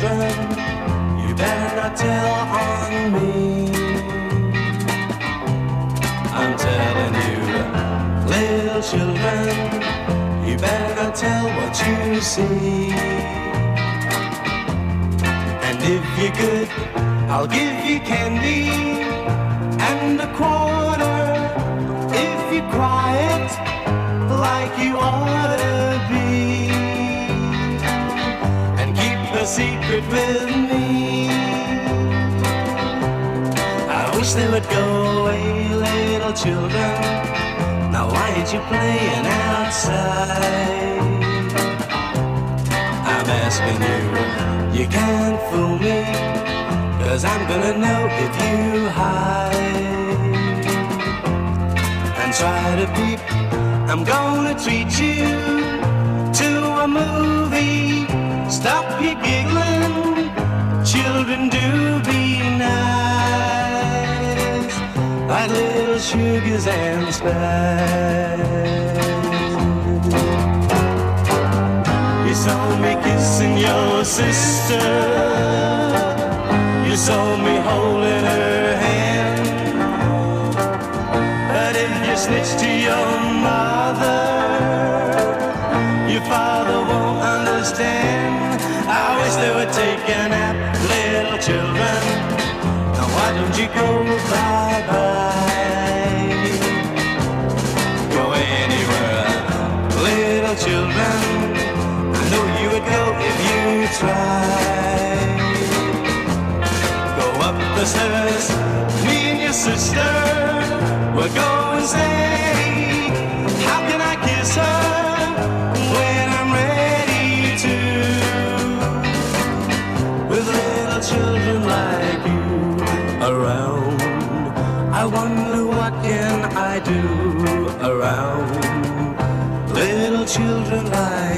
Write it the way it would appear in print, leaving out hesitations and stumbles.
children, you better not tell on me. I'm telling you, little children, you better not tell what you see. And if you're good, I'll give you candy and a quarter. If you're quiet, like you ought to be, and keep a secret with me. I wish they would go away, little children. Now why ain't you playing outside? I'm asking you, you can't fool me, 'cause I'm gonna know if you hide and try to peep. I'm gonna treat you to a movie. Stop your giggling, children, do be nice, like little sugars and spice. You saw me kissing your sister, you saw me holding her hand, but if you snitch to your mother, your father won't understand. I wish they would take a nap, little children. Now why don't you go bye-bye? Go anywhere, little children. I know you would go if you tried. Go up the stairs, me and your sister, we'll go and say, how can I kiss her when I'm ready to? With little children like you around, I wonder what can I do around little children like